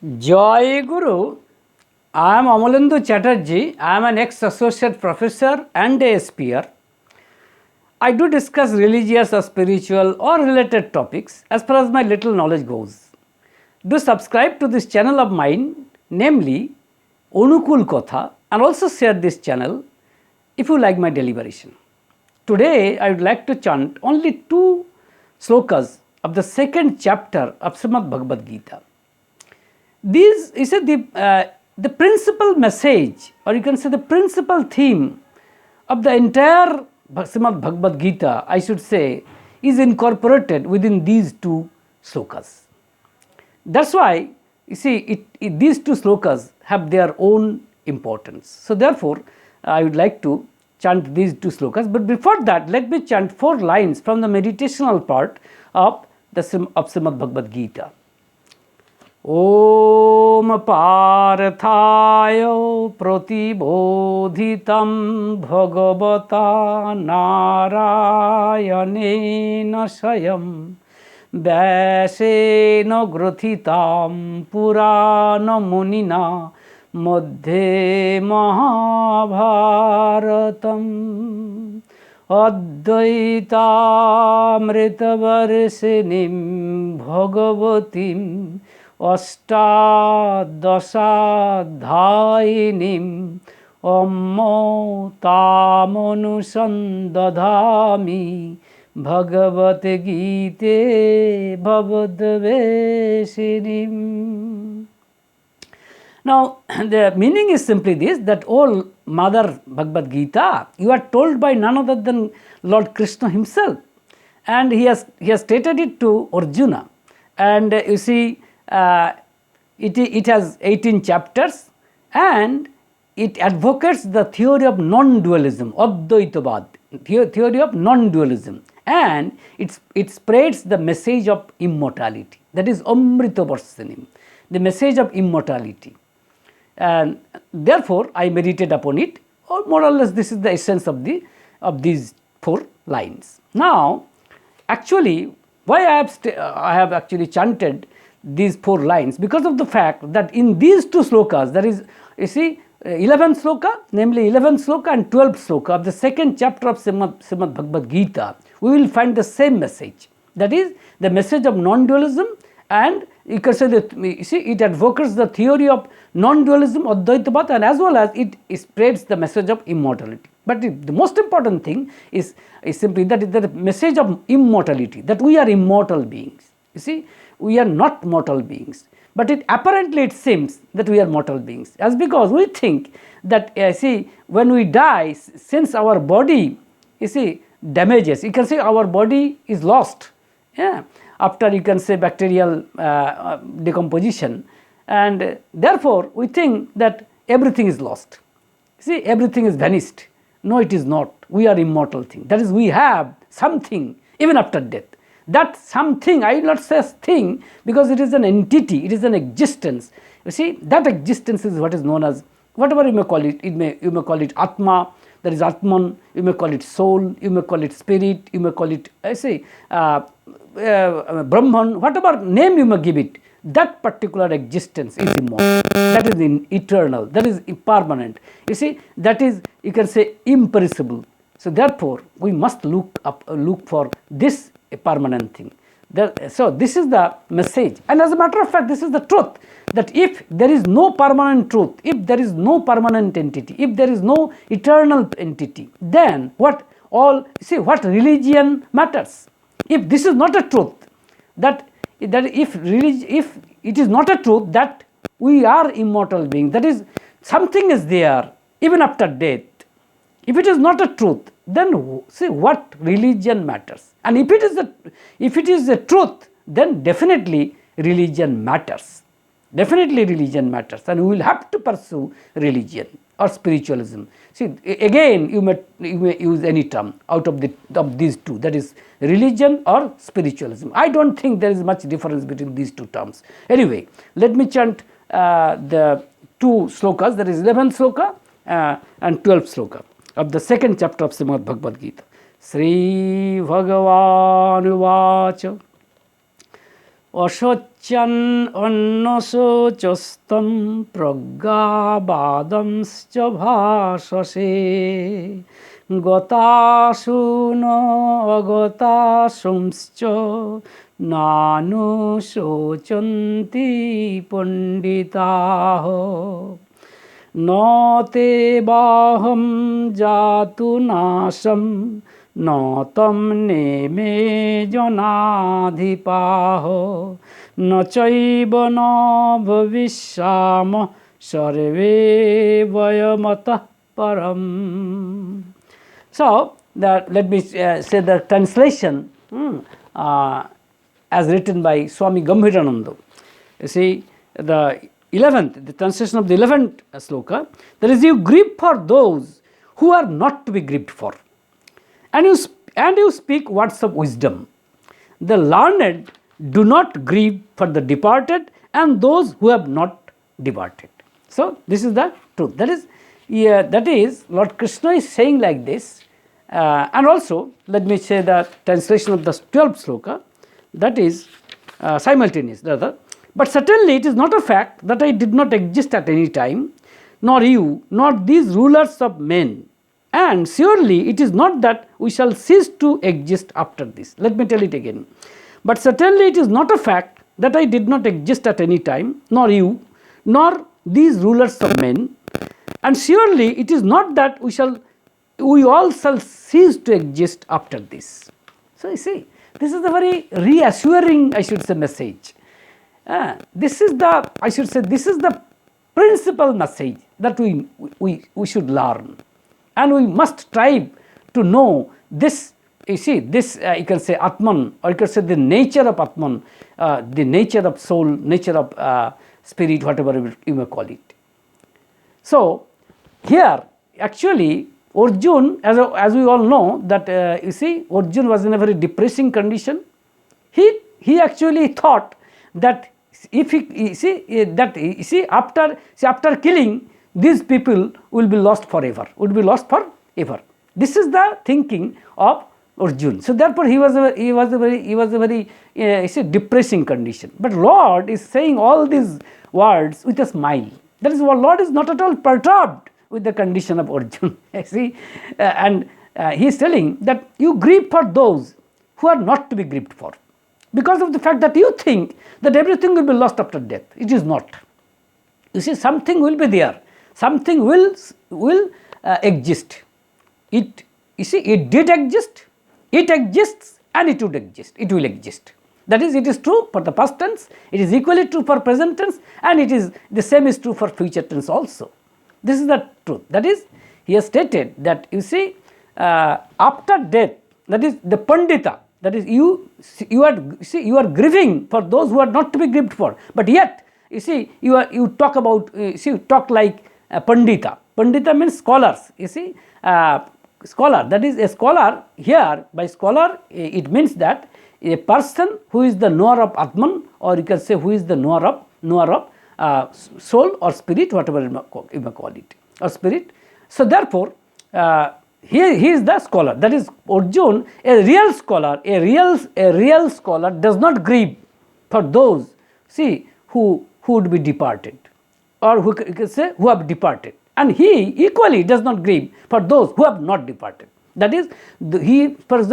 Joy Guru, I am Amalendu Chatterjee. I am an ex-associate professor and a speaker. I do discuss religious or spiritual or related topics as far as my little knowledge goes. Do subscribe to this channel of mine, namely Anukul Kotha, and also share this channel if you like my deliberation. Today I would like to chant only two slokas of the second chapter of Srimad Bhagavad Gita. These is the principal message, or you can say the principal theme of the entire Srimad Bhagavad Gita, I should say, is incorporated within these two slokas. That's why you see these two slokas have their own importance. So therefore, I would like to chant these two slokas. But before that, let me chant 4 lines from the meditational part of Srimad Bhagavad Gita. Om Parthayo Pratibodhitam Bhagavata Narayanena Sayam Vyasena Grathitam Purana Munina Madhye Mahabharatam Advaitaamritavarsinim Bhagavatim Astadasadhainim Ammo tamanusandadhami Bhagavate Gite Bhavadvesinim. Now, the meaning is simply this, that all Mother Bhagavad Gita, you are told by none other than Lord Krishna himself. And he has stated it to Arjuna. And you see, it has 18 chapters, and it advocates the theory of non-dualism, Advaitavad, theory of non-dualism, and it spreads the message of immortality, that is Amrita Varsinim, the message of immortality. And therefore, I meditate upon it, or more or less this is the essence of these 4 lines. Now, actually, why I have actually chanted these 4 lines? Because of the fact that in these 2 slokas, there is, you see, 11th sloka, namely 11th sloka and 12th sloka of the second chapter of Srimad Bhagavad Gita, we will find the same message. That is the message of non-dualism, and you can say that, you see, it advocates the theory of non-dualism, Advaitavad, and as well as it spreads the message of immortality. But the most important thing is simply that the message of immortality, that we are immortal beings. You see, we are not mortal beings. But apparently it seems that we are mortal beings. As because we think that, see, when we die, since our body, you see, damages, you can say our body is lost. Yeah. After, you can say, bacterial decomposition, and therefore we think that everything is lost. See, everything is vanished. No, it is not. We are immortal thing. That is, we have something even after death. That something, I will not say thing, because it is an entity, it is an existence. You see, that existence is what is known as, whatever you may call it, you may call it Atma, that is Atman, you may call it soul, you may call it spirit, you may call it, Brahman, whatever name you may give it, that particular existence is immortal, that is eternal, that is impermanent. You see, that is, you can say, imperishable. So therefore, we must look for this permanent thing. So this is the message, and as a matter of fact, this is the truth, that if there is no permanent truth, if there is no permanent entity, if there is no eternal entity, then what religion matters? If this is not a truth, that if it is not a truth that we are immortal beings, that is, something is there even after death. If it is not a truth, then see what religion matters. And if it is a truth, then definitely religion matters. Definitely religion matters, and we will have to pursue religion or spiritualism. See, again, you may use any term out of these 2, that is religion or spiritualism. I don't think there is much difference between these 2 terms. Anyway, let me chant the 2 slokas, that is 11th sloka and 12th sloka of the second chapter of Srimad Bhagavad Gita. Sri Bhagavan Uvacha Ashocyan annasocastam praggabadamscha bhasase gatasuna agatasumscha nanu shochanti panditaho no te baham jatu nasam no tam neme janadhipaho no chaiva no bhavishyama sarve vayamata param. So, let me say the translation as written by Swami Gambhirananda. You see, the translation of the 11th sloka, there is you grieve for those who are not to be grieved for. And you speak words of wisdom. The learned do not grieve for the departed and those who have not departed. So, this is the truth. That is Lord Krishna is saying like this. And also, let me say the translation of the 12th sloka, that is simultaneous. But certainly it is not a fact that I did not exist at any time, nor you, nor these rulers of men. And surely it is not that we shall cease to exist after this. Let me tell it again. But certainly it is not a fact that I did not exist at any time, nor you, nor these rulers of men. And surely it is not that we all shall cease to exist after this. So you see, this is a very reassuring, I should say, message. This is the principal message that we should learn. And we must strive to know this, you see, this you can say Atman, or you can say the nature of Atman, the nature of soul, nature of spirit, whatever you may call it. So, here actually Arjun, as we all know, that you see, Arjun was in a very depressing condition. He actually thought that if after killing, these people will be lost forever, This is the thinking of Arjun. So therefore, he was a very depressing condition. But Lord is saying all these words with a smile. That is why Lord is not at all perturbed with the condition of Arjun. See, and he is telling that you grieve for those who are not to be grieved for, because of the fact that you think that everything will be lost after death. It is not. You see, something will be there. Something will exist. It did exist. It exists, and it would exist. It will exist. That is, it is true for the past tense. It is equally true for present tense, and it is the same is true for future tense also. This is the truth. That is, he has stated that you see, after death, that is the pandita. That is, you are grieving for those who are not to be grieved for, but yet you see you talk like pandita. Pandita means scholars. You see, scholar. That is, a scholar here. By scholar, it means that a person who is the knower of Atman, or you can say who is the knower of soul or spirit, whatever you may call it, or spirit. So therefore, he is the scholar. That is, Arjun, a real scholar does not grieve for those, see, who would be departed, or who you can say who have departed, and he equally does not grieve for those who have not departed. That is, he does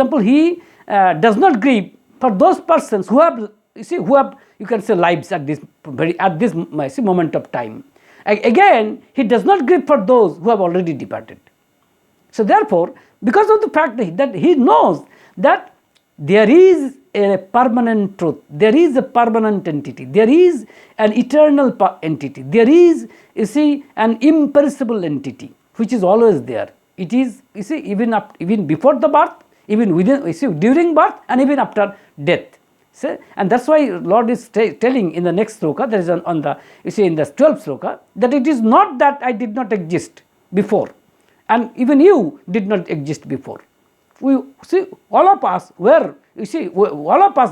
not grieve for those persons who have you can say lives at this moment of time. Again, he does not grieve for those who have already departed. So therefore, because of the fact that he knows that there is a permanent truth, there is a permanent entity, there is an eternal entity, there is, you see, an imperishable entity which is always there. It is, you see, even before the birth, even within, you see, during birth, and even after death. See? And that's why Lord is telling in the next sloka, there is in the 12th sloka, that it is not that I did not exist before, and even you did not exist before. We see, all of us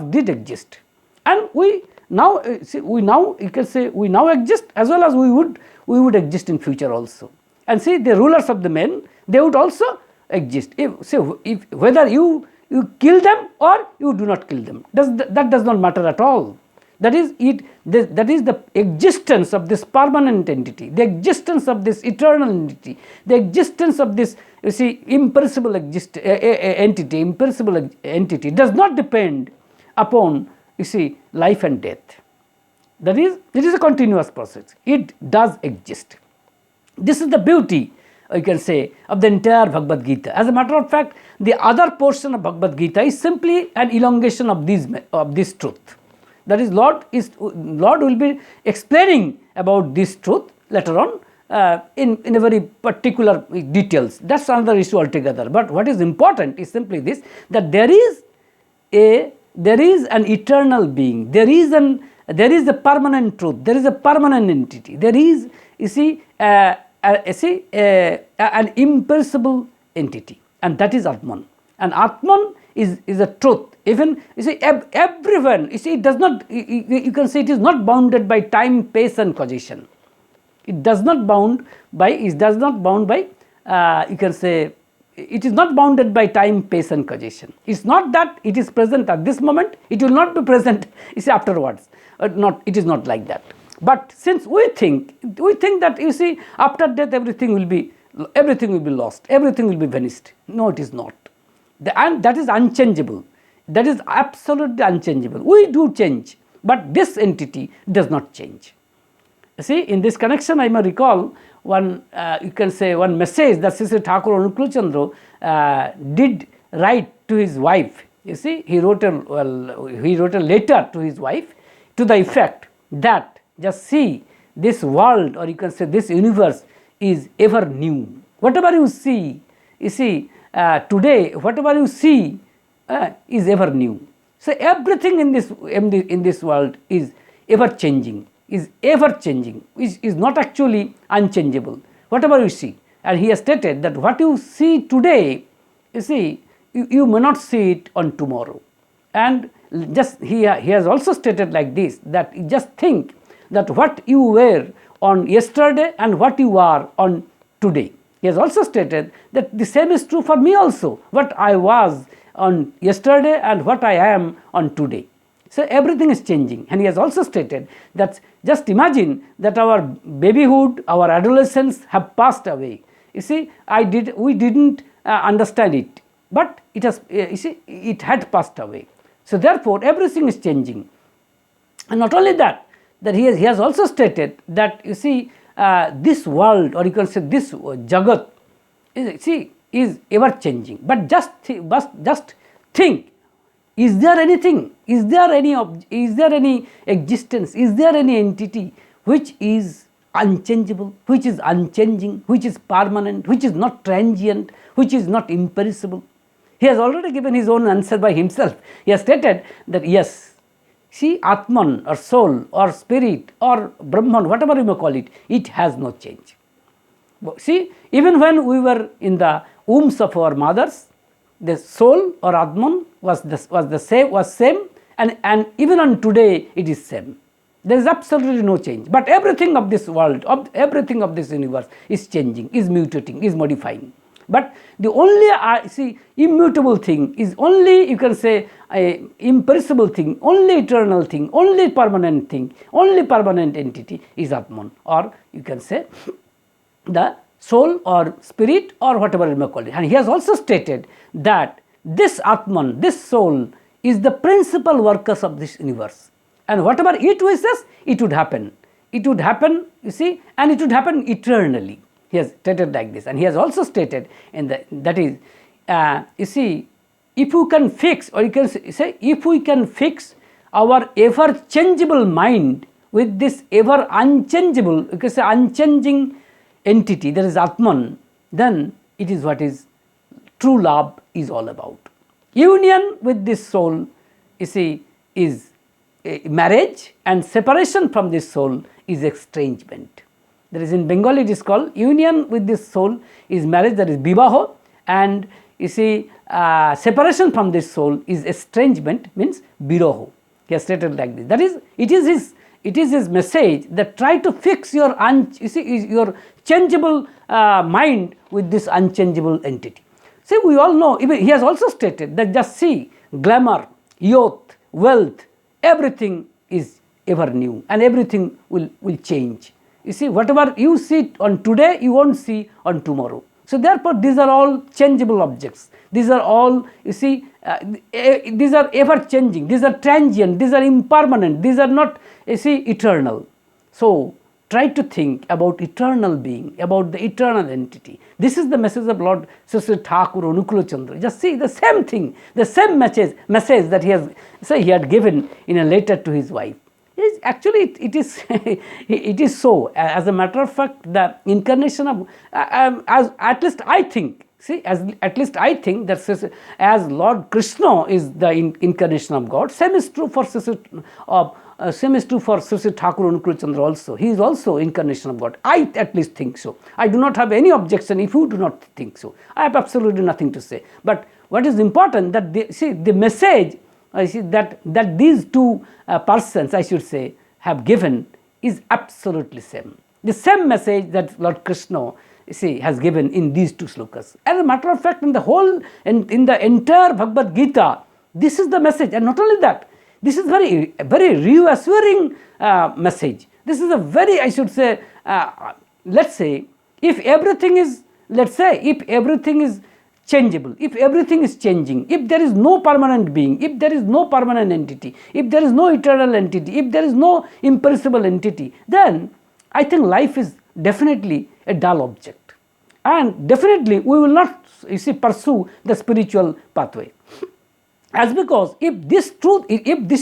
did exist, and we now exist, as well as we would exist in future also. And see, the rulers of the men, they would also exist. Whether you kill them or you do not kill them, that does not matter at all. That is that is the existence of this permanent entity, the existence of this eternal entity, the existence of this, you see, imperishable entity, imperishable entity does not depend upon, you see, life and death. That is, it is a continuous process. It does exist. This is the beauty, you can say, of the entire Bhagavad Gita. As a matter of fact, the other portion of Bhagavad Gita is simply an elongation of this truth. That is, Lord will be explaining about this truth later on in a very particular details. That's another issue altogether. But what is important is simply this, that there is an eternal being. There is a permanent truth. There is a permanent entity. There is, you see, an imperishable entity, and that is Atman. And Atman is a truth. Even, you see, everyone, you see, it does not, you can say it is not bounded by time, space and causation. It does not bound by, you can say, it is not bounded by time, space and causation. It's not that it is present at this moment, it will not be present, you see, afterwards. It is not like that. But since we think that, you see, after death everything will be lost, everything will be vanished. No, it is not. And that is unchangeable. That is absolutely unchangeable. We do change, but this entity does not change. See, in this connection, I may recall one, you can say, one message that Sri Thakur Anukul Kotha did write to his wife. You see, he wrote a letter to his wife to the effect that, just see, this world, or you can say this universe, is ever new. Whatever you see, today, whatever you see is ever new. So everything in this world is ever changing, is not actually unchangeable. Whatever you see, and he has stated that what you see today, you see, you may not see it on tomorrow. And just he has also stated like this, that you just think that what you were on yesterday and what you are on today. He has also stated that the same is true for me also, what I was on yesterday and what I am on today. So everything is changing. And he has also stated that, just imagine that our babyhood, our adolescence have passed away. You see, we didn't understand it, but it has, it had passed away. So therefore everything is changing. And not only that he has also stated that, you see, this world, or you can say this Jagat, is ever changing. But just think, is there anything, is there any existence, is there any entity which is unchangeable, which is unchanging, which is permanent, which is not transient, which is not imperishable? He has already given his own answer by himself. He has stated that yes, see, Atman or soul or spirit or Brahman, whatever you may call it, it has no change. See, even when we were in the wombs of our mothers, the soul or Atman was same, and even on today it is same. There is absolutely no change. But everything of this world, everything of this universe is changing, is mutating, is modifying. But the only immutable thing is only, you can say, imperishable thing, only eternal thing, only permanent thing, only permanent entity is Atman, or you can say the soul or spirit or whatever you may call it. And he has also stated that this Atman, this soul, is the principal workers of this universe. And whatever it wishes, it would happen. It would happen, you see, and it would happen eternally. He has stated like this. And he has also stated that is, you see, if you can fix, or you can say, if we can fix our ever changeable mind with this ever unchangeable, you can say unchanging entity, that is Atman, then it is what is true love is all about. Union with this soul, you see, is marriage, and separation from this soul is estrangement. That is, in Bengali it is called union with this soul is marriage, that is bibaho, and you see, separation from this soul is estrangement, means biroho. He has stated like this. That is, it is his message that try to fix your your changeable mind with this unchangeable entity. See, we all know, even he has also stated that just see, glamour, youth, wealth, everything is ever new, and everything will change. You see, whatever you see on today, you won't see on tomorrow. So therefore, these are all changeable objects. These are all, you see, these are ever changing, these are transient, these are impermanent, these are not, you see, eternal. So try to think about eternal being, about the eternal entity. This is the message of Lord Sri Thakur Anukul Chandra. Just see the same thing, the same message that he had given in a letter to his wife. Actually, it is it is so. As a matter of fact, the incarnation of, as at least I think, see, at least I think that as Lord Krishna is the incarnation of God, same is true for Sri Thakur Anukul Chandra also. He is also incarnation of God. I at least think so. I do not have any objection if you do not think so. I have absolutely nothing to say. But what is important that the message, I see that these two persons, I should say, have given is absolutely same. The same message that Lord Krishna, has given in these two slokas. As a matter of fact, in the entire Bhagavad Gita, this is the message. And not only that, this is very reassuring message. This is a very, I should say, let's say, if everything is changeable, if everything is changing, if there is no permanent being, if there is no permanent entity, if there is no eternal entity, if there is no imperishable entity, then I think life is definitely a dull object. And definitely we will not, pursue the spiritual pathway. As because if this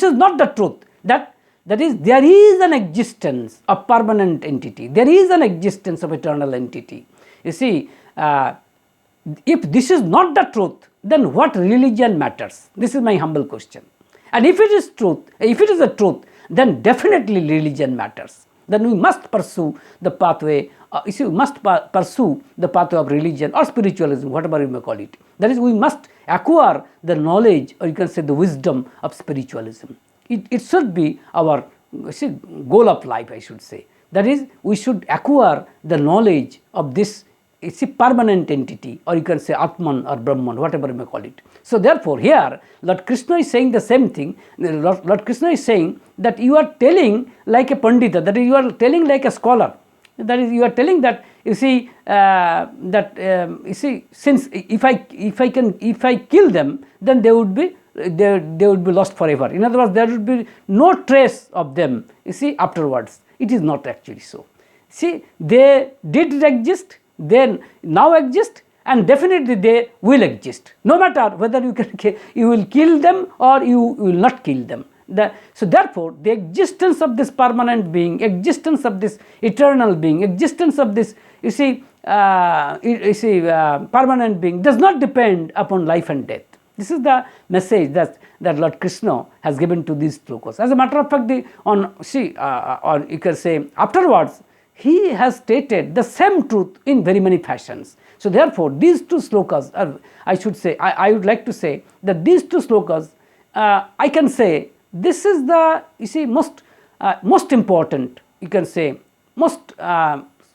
is not the truth, that is, there is an existence of permanent entity, there is an existence of eternal entity. You see, if this is not the truth, then what religion matters? This is my humble question. And if it is the truth, then definitely religion matters. Then we must pursue the pathway, we must pursue the pathway of religion or spiritualism, whatever you may call it. That is, we must acquire the knowledge, or you can say the wisdom of spiritualism. It should be our goal of life, I should say. That is, we should acquire the knowledge of this permanent entity, or you can say Atman or Brahman, whatever you may call it. So therefore, here Lord Krishna is saying the same thing. Lord Krishna is saying that you are telling like a Pandita, that is, you are telling like a scholar. That is, you are telling that, since if I kill them, then they would be lost forever. In other words, there would be no trace of them, afterwards. It is not actually so. See, they did exist, then now exist, and definitely they will exist, no matter whether you will kill them or you will not kill them. So therefore, the existence of this permanent being, existence of this eternal being, existence of this permanent being does not depend upon life and death. This is the message that Lord Krishna has given to these slokas. As a matter of fact, or you can say afterwards, he has stated the same truth in very many fashions. So therefore, these two slokas are, I would like to say that these two slokas, I can say, this is the, most important, you can say, most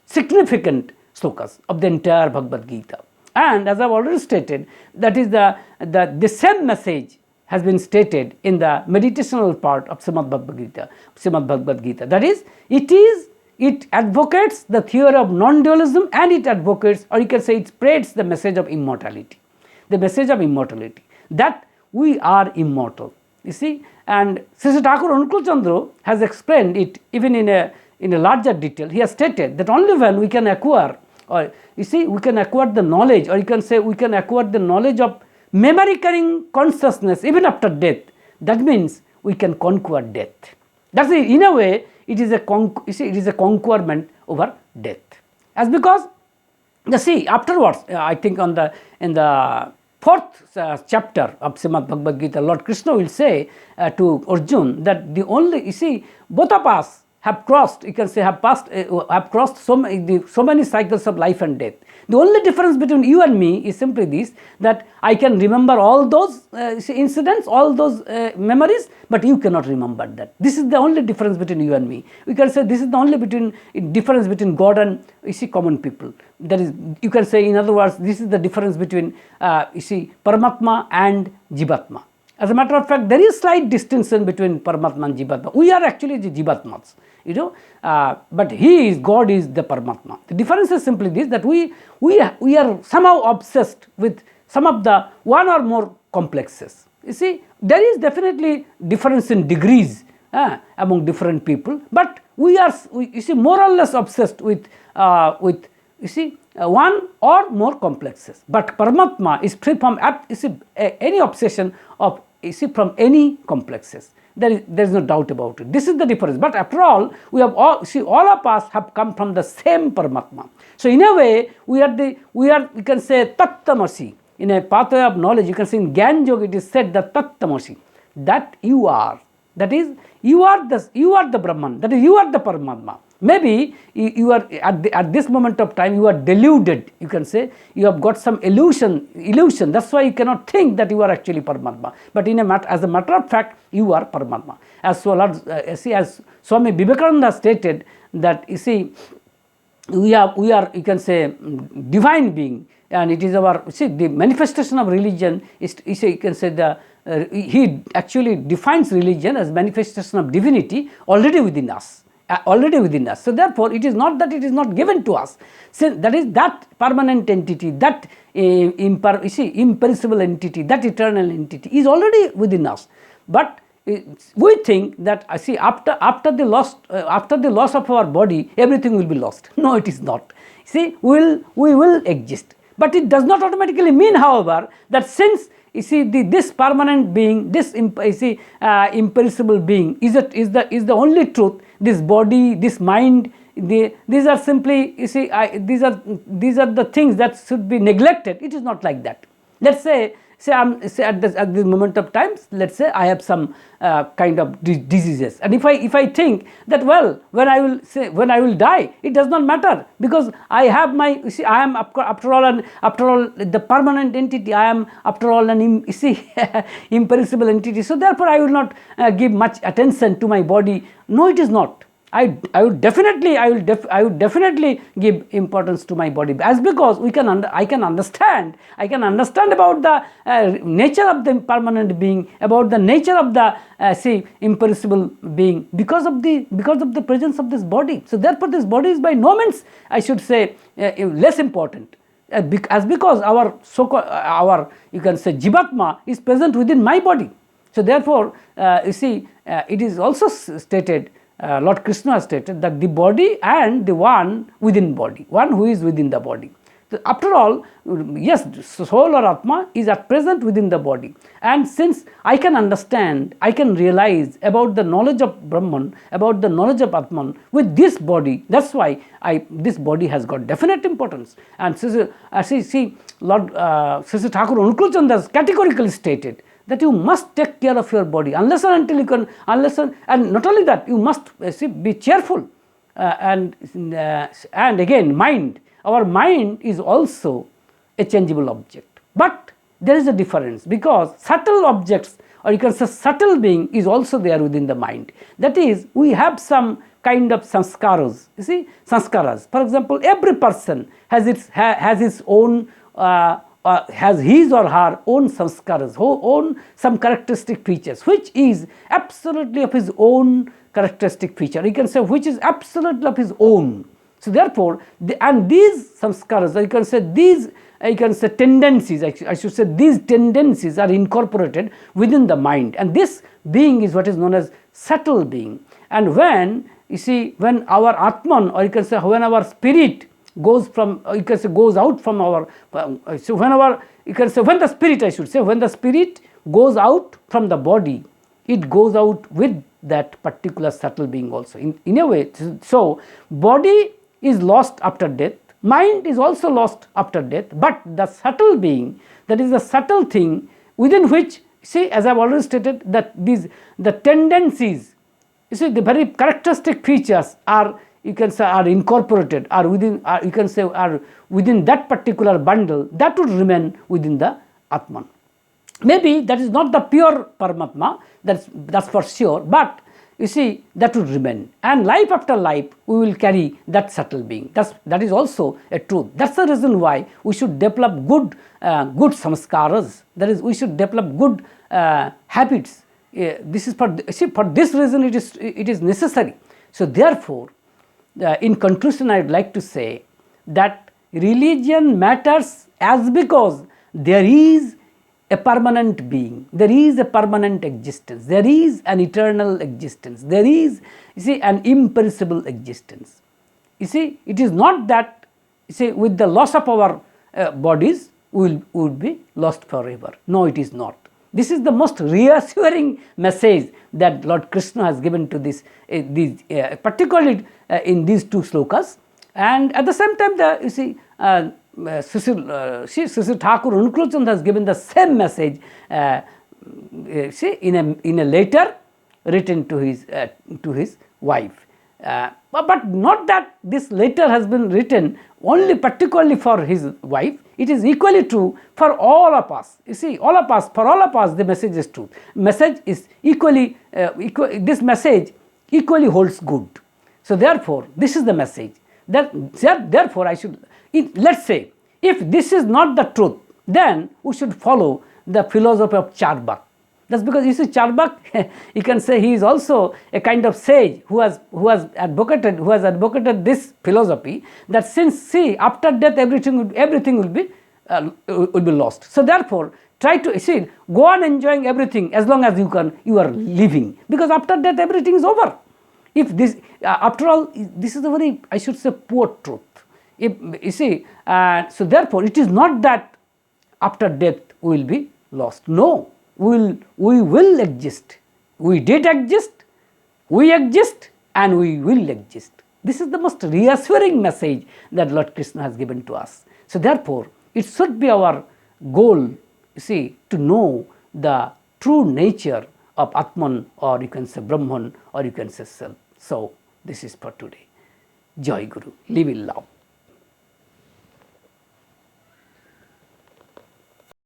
significant slokas of the entire Bhagavad Gita. And as I have already stated, that is the same message has been stated in the meditational part of Srimad Bhagavad Gita. That is, it advocates the theory of non-dualism, and it advocates, or you can say it spreads the message of immortality. The message of immortality, that we are immortal. You see, and Sri Thakur Anukul Chandra has explained it even in a larger detail. He has stated that only when we can acquire, or we can acquire the knowledge, or you can say we can acquire the knowledge of memory-carrying consciousness even after death. That means we can conquer death. That's in a way, it is a conquerment over death. As because, afterwards, I think in the fourth chapter of Srimad Bhagavad Gita, Lord Krishna will say to Arjuna that the only, both of us have crossed, you can say have crossed so many cycles of life and death. The only difference between you and me is simply this, that I can remember all those incidents, all those memories, but you cannot remember that. This is the only difference between you and me. We can say this is the only difference between God and common people. That is, you can say, in other words, this is the difference between Paramatma and Jivatma. As a matter of fact, there is slight distinction between Paramatma and Jivatma. We are actually the Jivatmas, but God is the Paramatma. The difference is simply this, that we are somehow obsessed with some of the one or more complexes. You see, there is definitely difference in degrees among different people, but we are more or less obsessed with one or more complexes. But Paramatma is free from any obsession of from any complexes. There is no doubt about it. This is the difference. But after all, we have all of us have come from the same Paramatma. So in a way, we you can say Tattamasi. In a pathway of knowledge, you can say in Gyan Yoga it is said that Tattamasi, that you are. That is, you are the Brahman. That is, you are the Paramatma. Maybe you are at this moment of time you are deluded. You can say you have got some illusion. That's why you cannot think that you are actually Paramatma. But as a matter of fact, you are Paramatma. As Swami Vivekananda stated that we are you can say divine being, and it is our the manifestation of religion is you can say he actually defines religion as manifestation of divinity already within us. So therefore, it is not that it is not given to us. So that is that permanent entity, that imperishable entity, that eternal entity is already within us. But we think that after the loss of our body, everything will be lost. No, it is not. See, we will exist. But it does not automatically mean, however, that since this permanent being, this imperishable being is the only truth. This body, this mind, these are simply these are the things that should be neglected. It is not like that. Let's say at this moment of time, let's say I have some kind of diseases, and if I think that when I will die, it does not matter, because I have I am after all the permanent entity. I am after all an imperishable entity. So therefore, I will not give much attention to my body. No, it is not. I would definitely give importance to my body, as because I can understand about the nature of the permanent being, about the nature of the imperishable being, because of the presence of this body. So therefore, this body is by no means, I should say, less important, as because our you can say Jivatma is present within my body. So therefore, it is also stated. Lord Krishna has stated that the body and the one within body, one who is within the body. So after all, yes, soul or Atma is at present within the body. And since I can understand, I can realize about the knowledge of Brahman, about the knowledge of Atman with this body, that's why this body has got definite importance. And Lord Sri Thakur Anukul Kotha has categorically stated that you must take care of your body unless and until you can, and not only that, you must be cheerful. And again, mind. Our mind is also a changeable object. But there is a difference, because subtle objects, or you can say subtle being, is also there within the mind. That is, we have some kind of sanskaras. You see, sanskaras. For example, every person has his own has his or her own sanskaras, own some characteristic features, which is absolutely of his own characteristic feature. You can say which is absolutely of his own. So therefore, these sanskaras, you can say tendencies, I should say these tendencies are incorporated within the mind, and this being is what is known as subtle being. And when our Atman, or you can say when our spirit goes out from our, when the spirit goes out from the body, it goes out with that particular subtle being also. In a way, so body is lost after death, mind is also lost after death, but the subtle being, that is the subtle thing within which, as I have already stated, that the tendencies, the very characteristic features are incorporated, are within that particular bundle, that would remain within the Atman. Maybe that is not the pure Paramatma, that's for sure, but that would remain. And life after life, we will carry that subtle being. That is also a truth. That's the reason why we should develop good samskaras. That is, we should develop good habits. This is for this reason it is necessary. So therefore, in conclusion, I would like to say that religion matters as because there is a permanent being, there is a permanent existence, there is an eternal existence, there is, an imperishable existence. It is not that, with the loss of our bodies, we would be lost forever. No, it is not. This is the most reassuring message that Lord Krishna has given to this, particularly in these two slokas. And at the same time, Sri Thakur Anukul Kotha has given the same message, in a letter written to his wife. But not that this letter has been written only particularly for his wife. It is equally true for all of us. For all of us, the message is true. Message is equally, this message equally holds good. So therefore, this is the message. Therefore, let's say, if this is not the truth, then we should follow the philosophy of Charvak. That's because Charvak, you can say he is also a kind of sage who has advocated this philosophy, that since after death everything will be lost. So therefore, try to go on enjoying everything as long as you are living, because after death everything is over. If this, after all, this is a very, I should say, poor truth. So therefore, it is not that after death we will be lost. No, we will exist. We did exist, we exist, and we will exist. This is the most reassuring message that Lord Krishna has given to us. So therefore, it should be our goal, to know the true nature of Atman, or you can say Brahman, or you can say Self. So this is for today. Jai Guru. Live in love.